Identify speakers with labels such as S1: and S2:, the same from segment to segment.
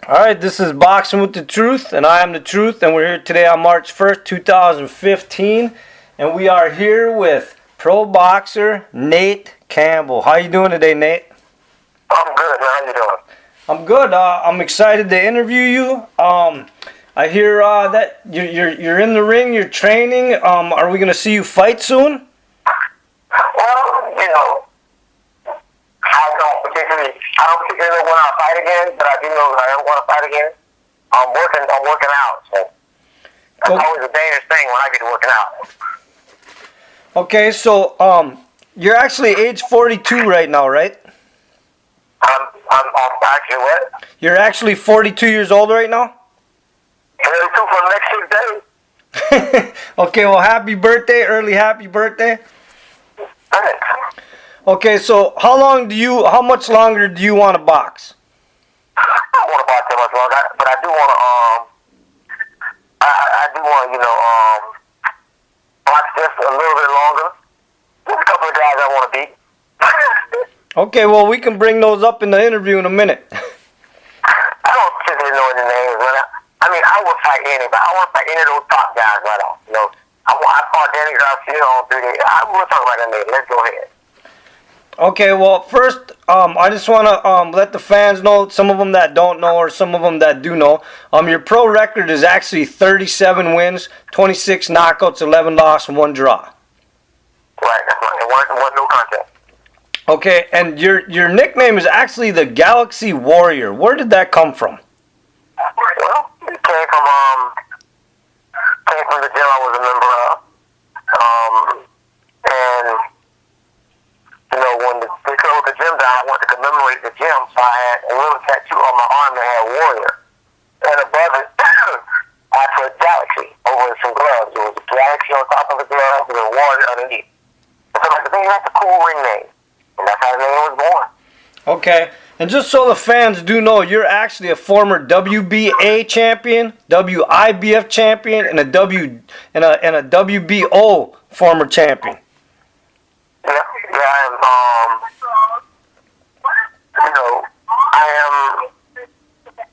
S1: All right, this is Boxing with the Truth, and I am the Truth, and we're here today on March 1st, 2015, and we are here with pro boxer Nate Campbell. How you doing today, Nate?
S2: I'm good. How you doing?
S1: I'm good. I'm excited to interview you. I hear that you're in the ring, you're training. Are we gonna see you fight soon?
S2: Well, I don't particularly know when I'll fight again, but I do know that I don't want to fight again. I'm working out, so that's always a dangerous thing when I get to working out.
S1: Okay, so you're actually age 42 right now, right?
S2: I'm actually what?
S1: You're actually 42 years old right now?
S2: 42 for the next 6 days.
S1: Okay, well, happy birthday, early happy birthday.
S2: Thanks.
S1: Okay, so how much longer do you want to box?
S2: I don't want to box that much longer, but I do want to, box just a little bit longer. There's a couple of guys I want to beat.
S1: Okay, well, we can bring those up in the interview in a minute.
S2: I don't particularly know any names, but I would fight anybody. I want to fight any of those top guys right now. I fought Danny Garcia on 3 days. I want to talk about that later. Let's go ahead.
S1: Okay, well, first, I just want to let the fans know, some of them that don't know or some of them that do know, your pro record is actually 37 wins, 26 knockouts, 11 losses, and 1 draw.
S2: Right, that's right. One no contest.
S1: Okay, and your nickname is actually the Galaxxy Warrior. Where did that come from?
S2: Well, it came from the gym I was a member of. When they closed the gym down, I wanted to commemorate the gym, so I had a little tattoo on my arm that had Warrior. And above it, I put Galaxy over some gloves. It was a Galaxy on top of the glove with a Warrior underneath. So I think that's a cool ring name. And that's how the name was born.
S1: Okay, and just so the fans do know, you're actually a former WBA champion, WIBF champion, and a WBO former champion.
S2: Yeah,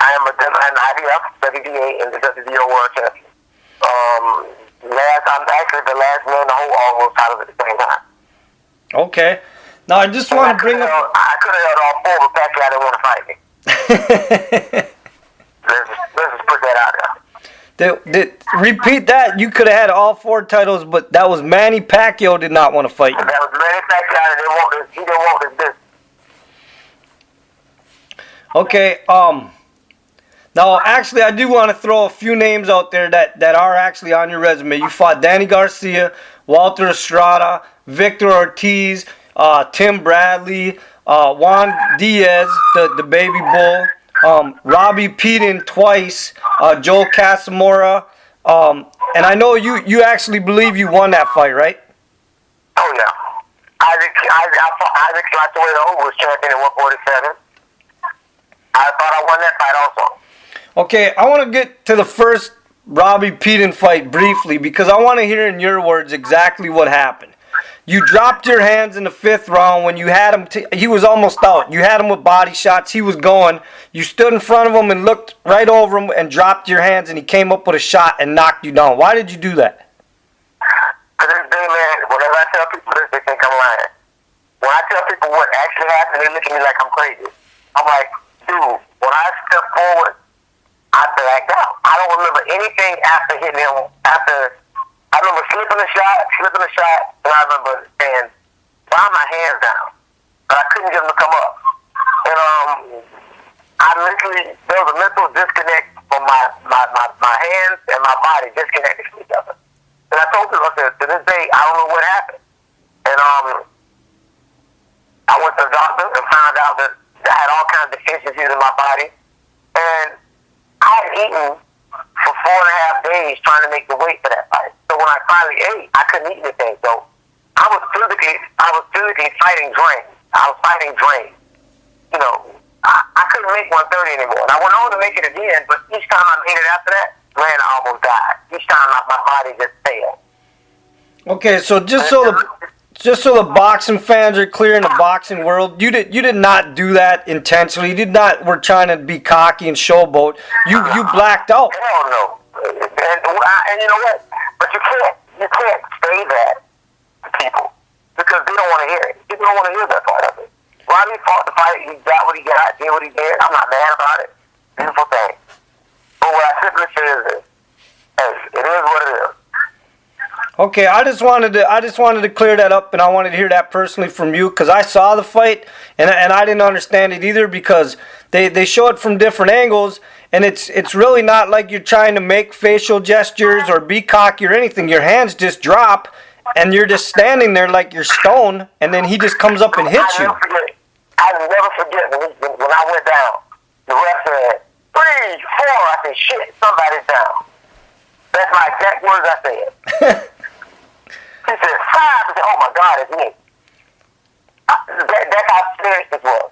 S2: I am an IBF, WBA, and the WBO world champion. I'm actually the last man to hold all those titles at the same time.
S1: Okay. Now I just want to bring up.
S2: I could have held all 4, but Patrick didn't want to fight me. let's just put that out there.
S1: Repeat that. You could have had all 4 titles, but that was Manny Pacquiao did not want to fight you.
S2: That was Manny Pacquiao. He didn't want this business.
S1: Okay. Now, actually, I do want to throw a few names out there that are actually on your resume. You fought Danny Garcia, Walter Estrada, Victor Ortiz, Tim Bradley, Juan Diaz, the baby bull, Robbie Peden twice, Joel Casamora, and I know you actually believe you won that fight, right?
S2: Oh yeah, Isaac Latuero was champion at 147. I thought I won that fight also.
S1: Okay, I want to get to the first Robbie Peden fight briefly because I want to hear in your words exactly what happened. You dropped your hands in the 5th round when you had him. He was almost out. You had him with body shots. He was going. You stood in front of him and looked right over him and dropped your hands, and he came up with a shot and knocked you down. Why did you do that?
S2: To this day, man, whenever I tell people this, they think I'm lying. When I tell people what actually happened, they look at me like I'm crazy. I'm like, dude, when I step forward, I blacked out. I don't remember anything after hitting him. I remember slipping a shot, and I remember saying, "Why my hands down?" But I couldn't get him to come up. And there was a mental disconnect from my hands and my body disconnected from each other. And I told people, I said, to this day, I don't know what happened. And I went to the doctor and found out that I had all kinds of deficiencies in my body. And I had eaten for 4.5 days trying to make the weight for that fight. So when I finally ate, I couldn't eat anything. So I was physically fighting drain. I was fighting drain. I couldn't make 130 anymore. And I went on to make it again, but each time I made it after that, man, I almost died. Each time my body just failed.
S1: Okay, so just so the boxing fans are clear in the boxing world, you did not do that intentionally. You did not. We're trying to be cocky and showboat. You blacked out.
S2: Hell no. And you know what? But you can't say that to people because they don't want to hear it. People don't want to hear that part of it. Rodney fought the fight. He got what he got. Did what he did. I'm not mad about it. Beautiful thing. But what I simply say is this: hey, it is what it is.
S1: Okay, I just wanted to clear that up, and I wanted to hear that personally from you because I saw the fight and I didn't understand it either because they show it from different angles, and it's really not like you're trying to make facial gestures or be cocky or anything. Your hands just drop, and you're just standing there like you're stoned, and then he just comes up and hits you.
S2: I never forget when I went down. The ref said 3, 4. I said, "Shit, somebody's down." That's my exact words I said. He said 5. I said, "Oh my God, it's me." That's how serious this was.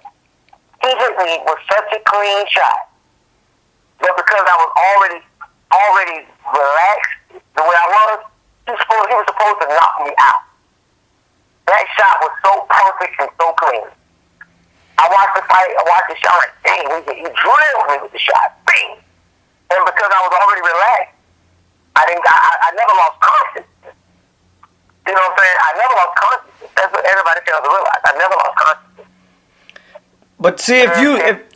S2: He hit me with such a clean shot, but because I was already relaxed the way I was, he was supposed to knock me out. That shot was so perfect and so clean. I watched the fight. I watched the shot. I'm like, dang, he drilled me with the shot. Bang! And because I was already relaxed, I never lost consciousness. You know what I'm saying? I never lost consciousness. That's what everybody fails to realize. I never lost consciousness.
S1: But see,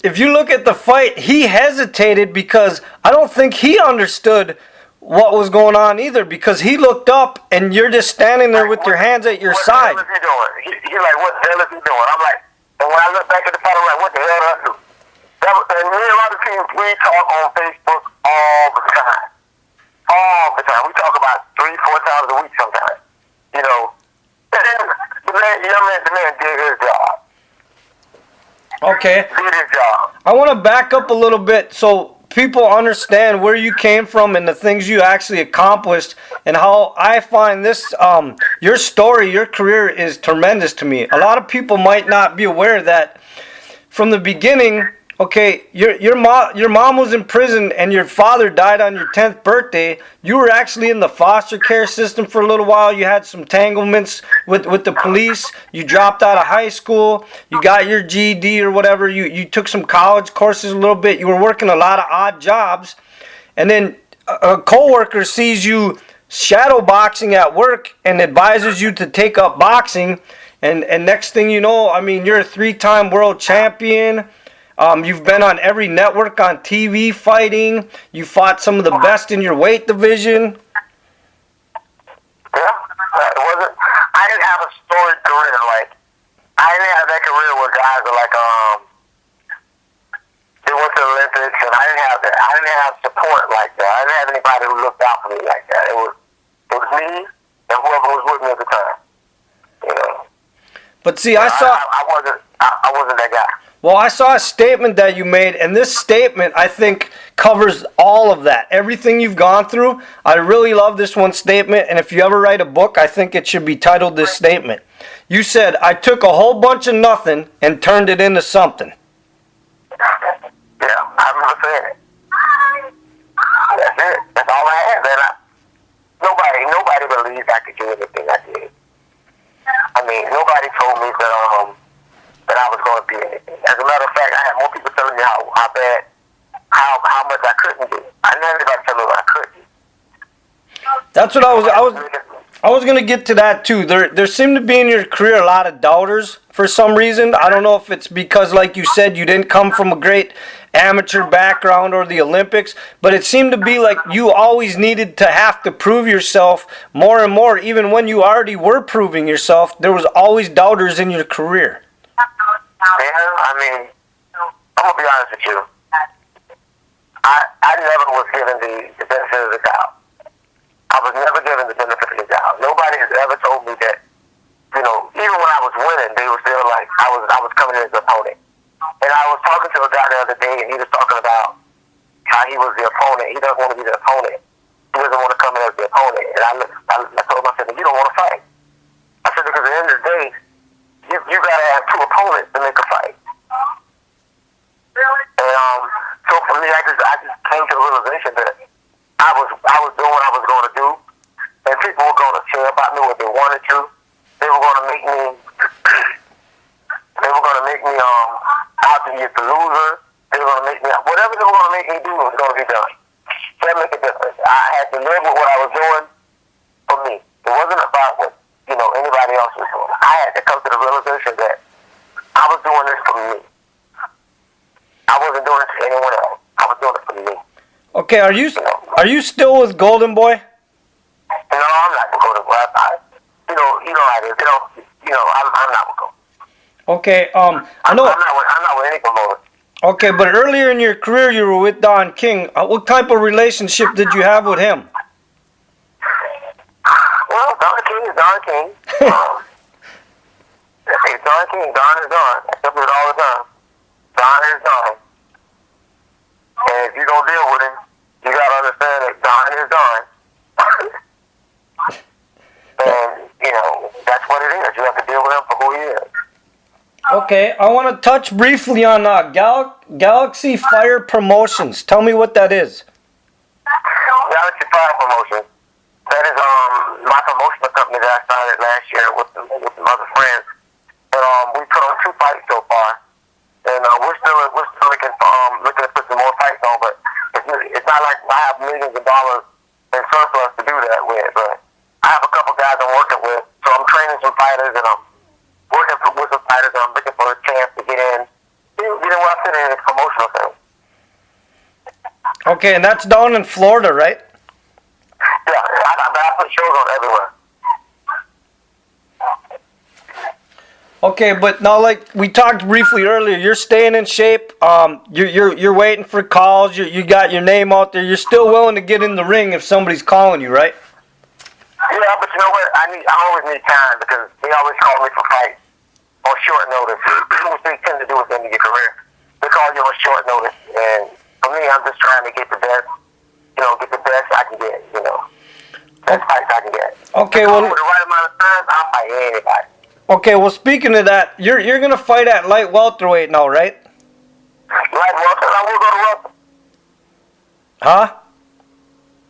S1: if you look at the fight, he hesitated because I don't think he understood what was going on either because he looked up and you're just standing there with your hands at your side.
S2: What the hell is he doing? He's like, what the hell is he doing? I'm like, and when I look back at the fight, I'm like, what the hell did I do? And me and a lot of teams, we talk on Facebook all the time. All the time. We talk about 3-4 times a week sometimes. You know, and the man did his job.
S1: Okay.
S2: Did his job.
S1: I want to back up a little bit so people understand where you came from and the things you actually accomplished and how I find this, your story, your career is tremendous to me. A lot of people might not be aware that from the beginning, okay, your mom was in prison and your father died on your 10th birthday. You were actually in the foster care system for a little while. You had some entanglements with the police. You dropped out of high school. You got your GED or whatever. You took some college courses a little bit. You were working a lot of odd jobs. And then a coworker sees you shadow boxing at work and advises you to take up boxing. And next thing you know, I mean, you're a 3-time world champion. You've been on every network on TV fighting. You fought some of the best in your weight division.
S2: Yeah, I didn't have a storied career. Like, I didn't have that career where guys are like, they went to the Olympics, and I didn't have that. I didn't have support like that. I didn't have anybody who looked out for me like that. It was me and whoever was with me at the time. You know.
S1: But see, I
S2: wasn't that guy.
S1: Well, I saw a statement that you made, and this statement, I think, covers all of that. Everything you've gone through. I really love this one statement, and if you ever write a book, I think it should be titled this statement. You said, "I took a whole bunch of nothing and turned it into something."
S2: Yeah, I remember saying it. That's it. That's all I had. Nobody believed I could do anything I did. I mean, nobody told me that I was going to be anything. As a matter of fact, I had more people telling me how much I couldn't do. I didn't have anybody telling me what I couldn't.
S1: That's what I was going to get to that too. There seemed to be in your career a lot of doubters for some reason. I don't know if it's because, like you said, you didn't come from a great amateur background or the Olympics, but it seemed to be like you always needed to have to prove yourself more and more. Even when you already were proving yourself, there was always doubters in your career.
S2: Yeah, I mean, I'm going to be honest with you. I never was given the benefit of the doubt. I was never given the benefit of the doubt. Nobody has ever told me that, you know, even when I was winning, they were still like, I was coming in as an opponent. And I was talking to a guy the other day, and he was talking about how he was the opponent. He doesn't want to be the opponent. He doesn't want to come in as the opponent. And I told him, I said, you don't want to fight. I said, because at the end of the day, you got to have 2 opponents to make a fight. Really? And so for me, I just came to a realization that I was doing what I was going to do, and people were going to say about me what they wanted to. They were going to me the loser. They were going to make me, whatever they were going to make me do was going to be done. That make a difference. I had to live with what I was doing for me. It wasn't about what, anybody else was doing. I had to come to the realization that I was doing this for me. I wasn't doing it for anyone else. I was doing it for me.
S1: Okay, are you still with Golden Boy?
S2: No, I'm not with Golden Boy. You know how it is. I'm not with Golden.
S1: Okay,
S2: I'm not with any promoter.
S1: Okay, but earlier in your career, you were with Don King. What type of relationship did you have with him?
S2: Well, Don King is Don King. It's Don King. Don is Don. I tell it all the time. Don is Don. And if you don't deal with him, you got to understand that Don is Don. And, that's what it is. You have to deal with him for who he is.
S1: Okay, I want to touch briefly on Galaxxy Fire Promotions. Tell me what that is.
S2: Galaxxy Fire Promotions. That is my promotional company that I started last year with some other friends. And we put on 2 fights so far. And we're still looking to put some more fights on, but it's not like I have millions of dollars in surplus to do that with. But I have a couple guys I'm working with, so I'm training some fighters and I'm working with some fighters and I'm looking for a chance to get in where I fit in this promotional thing.
S1: Okay, and that's down in Florida, right?
S2: Yeah, I put shows on everywhere.
S1: Okay, but now, like we talked briefly earlier, you're staying in shape. You're waiting for calls. You got your name out there. You're still willing to get in the ring if somebody's calling you, right?
S2: Yeah, but you know what? I always need time because they always call me for fights on short notice, which they tend to do with the end of your career. They call you on short notice, and for me, I'm just trying to get the best. Get the best I can get. Best fights I can get.
S1: Okay, well,
S2: with the right amount of time, I'll fight anybody.
S1: Okay, well, speaking of that, you're gonna fight at light welterweight now, right?
S2: Light welter, I will go to welter.
S1: Huh?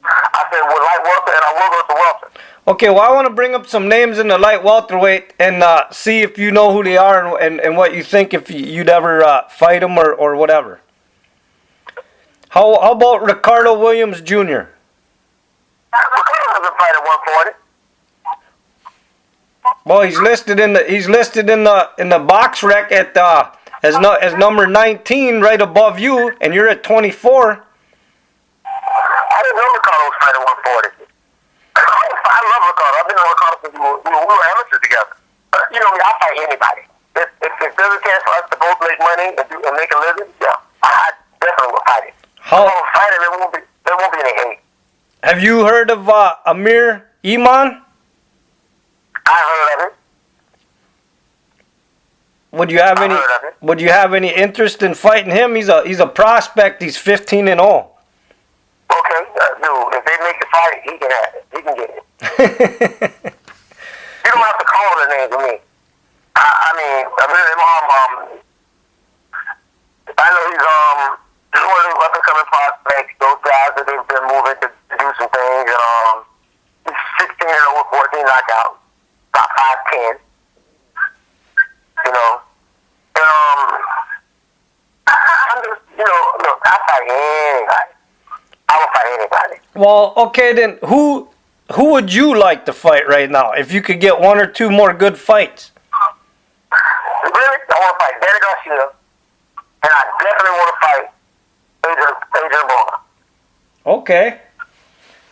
S2: I said with light welter, and I will go to welter.
S1: Okay, well, I want to bring up some names in the light welterweight and see if you know who they are and what you think if you'd ever fight them or whatever. How about Ricardo Williams Jr.?
S2: Ricardo doesn't fight at 140.
S1: Well, he's listed in the box rec at as number 19 right above you, and you're at 24.
S2: I didn't know Ricardo was fighting 140. I love Ricardo. I've been with Ricardo since we were amateurs together. I'll fight anybody. If there's a chance for us to both make money and make a living, yeah, I definitely will fight it.
S1: How?
S2: If I don't fight it, there won't be any hate.
S1: Have you heard of Amir Iman?
S2: I heard of it.
S1: Would you have any interest in fighting him? He's a prospect. He's 15-0.
S2: Okay, dude. If they make the fight, he can have it. He can get it. You don't have to call the name to me. I mean, I know he's one of these up-and-coming prospects. Those guys that they've been moving to do some things. And he's 16 with 14 knockouts. About 5'10", and I'm just, look, I fight anybody. I will fight anybody.
S1: Well, okay then, who would you like to fight right now if you could get 1 or 2 more good fights?
S2: Really, I want to fight Danny Garcia, and I definitely want to fight Adrien Broner.
S1: Okay,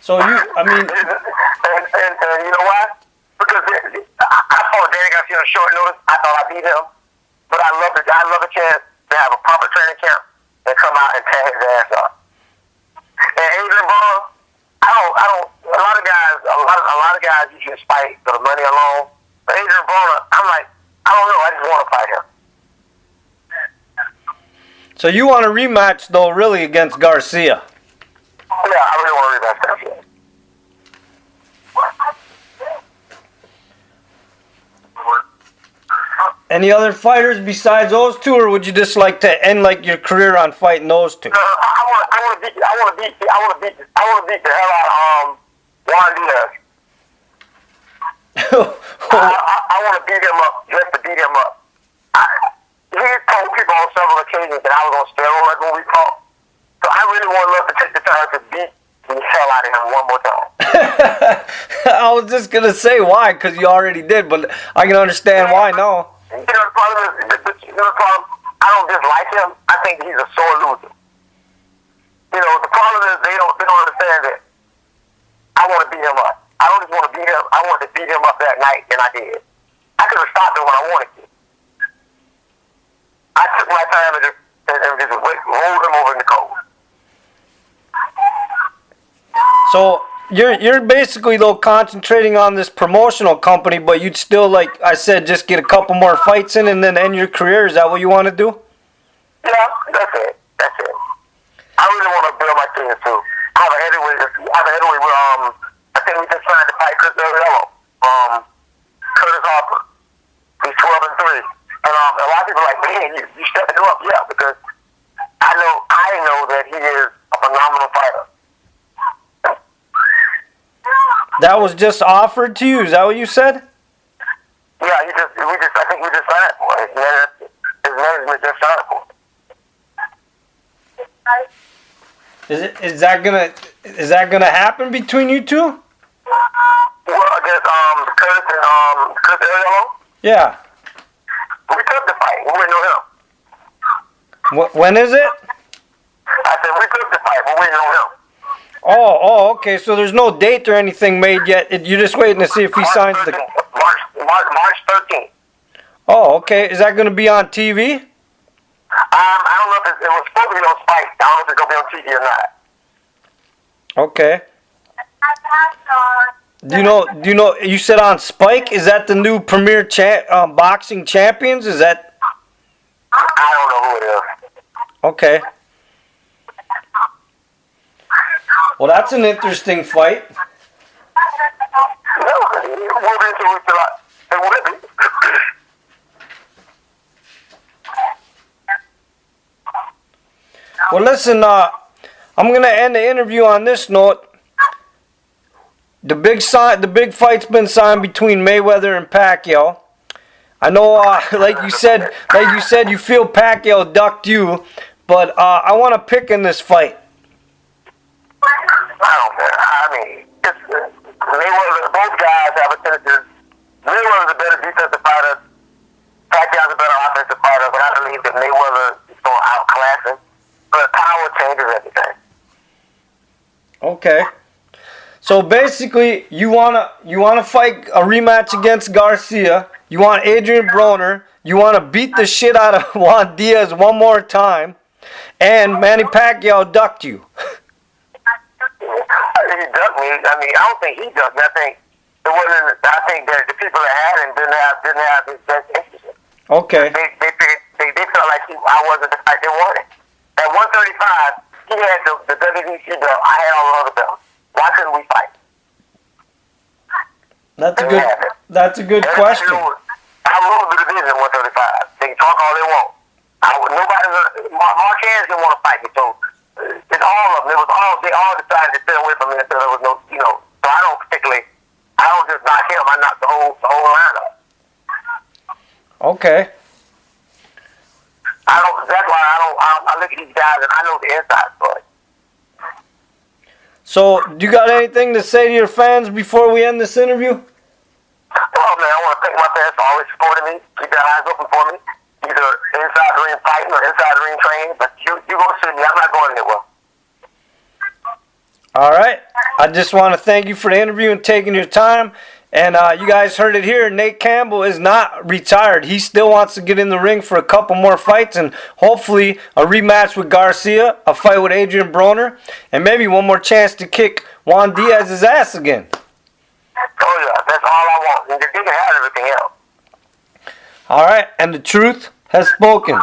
S1: so and
S2: you know why? Because I fought Danny Garcia on short notice. I thought I beat him, but I love a chance to have a proper training camp and come out and tear his ass up. And Adrien Broner, a lot of guys you just fight for the money alone. But Adrien Broner, I'm like, I don't know. I just want to fight him.
S1: So you want a rematch though, really, against Garcia?
S2: Yeah, I really want to rematch Garcia.
S1: Any other fighters besides those 2, or would you just like to end your career on fighting those 2?
S2: No, I want to beat the hell out of Juan Diaz. I want to beat him up just to beat him up. told people on several occasions that I was on steroids when we fought. So I really would love to take the time to beat the hell out of him one more time.
S1: I was just gonna say why, because you already did, but I can understand why now.
S2: You know, the problem is, I don't dislike him. I think he's a sore loser. You know, the problem is they don't understand that I want to beat him up. I don't just want to beat him. I wanted to beat him up that night, and I did. I could have stopped him when I wanted to. I took my time and just rolled him over in the cold.
S1: So you're basically though concentrating on this promotional company, but you'd still, like I said, just get a couple more fights in and then end your career. Is that what you want to do?
S2: Yeah, that's it. That's it. I really want to build my team too. I have a heavyweight with I think we just signed to fight Chris Ariello. Curtis Harper. He's 12-3. And a lot of people are like, man, you stepping him up. Yeah, because I know that he is a phenomenal fighter.
S1: That was just offered to you. Is that what you said?
S2: Yeah, I think we just signed for it. His management just signed for it.
S1: Is that gonna happen between you two?
S2: Well, I guess Curtis and Chris Ariello.
S1: Yeah.
S2: We took the fight. We waiting on him.
S1: When is it?
S2: I said we took the fight. We're waiting on him.
S1: Oh, okay. So there's no date or anything made yet. You're just waiting to see if he signs the.
S2: March 13th.
S1: Oh, okay. Is that going to be on TV?
S2: I don't know if it was supposed to be on Spike. I don't know if it's going to be on TV or not.
S1: Okay. Do you know? You said on Spike. Is that the new premier boxing champions? Is that?
S2: I don't know who it is.
S1: Okay. Well, that's an interesting fight.
S2: No, we'll be into it it will be.
S1: Well, listen. I'm gonna end the interview on this note. The big fight's been signed between Mayweather and Pacquiao. I know, like you said, you feel Pacquiao ducked you, but I want to pick in this fight.
S2: I don't care. I mean, both guys have a tendency. Mayweather's a better defensive fighter. Pacquiao's a better offensive fighter, but I believe that Mayweather is going to outclass him. But power changes everything.
S1: Okay. So basically, you wanna fight a rematch against Garcia. You want Adrien Broner. You want to beat the shit out of Juan Diaz one more time, and Manny Pacquiao ducked you.
S2: He ducked me. I mean, I don't think he ducked me. I think it wasn't. I think that the people that had him didn't have his best interest.
S1: Okay.
S2: They felt like I wasn't the fight they wanted. At 135, he had the WBC belt. I had all the other belts. Why couldn't we fight?
S1: That's a good question.
S2: I ruled the division at 135. They can talk all they want. Marquez didn't want to fight me, so it's all of them. They all decided to stay away from me until there was no, So I don't just knock him. I knock the whole lineup.
S1: Okay.
S2: That's why I look at these guys and I know the inside story.
S1: So, do you got anything to say to your fans before we end this interview?
S2: Well, man, I want to thank my fans for always supporting me, keep their eyes open for me, either inside the ring fighting or inside the ring training. But you're going to see me. I'm not going anywhere.
S1: All right. I just want to thank you for the interview and taking your time. And you guys heard it here. Nate Campbell is not retired. He still wants to get in the ring for a couple more fights and hopefully a rematch with Garcia, a fight with Adrien Broner, and maybe one more chance to kick Juan Diaz's ass again.
S2: Oh, yeah. That's all I want. And they can have everything else.
S1: All right. And the truth has spoken.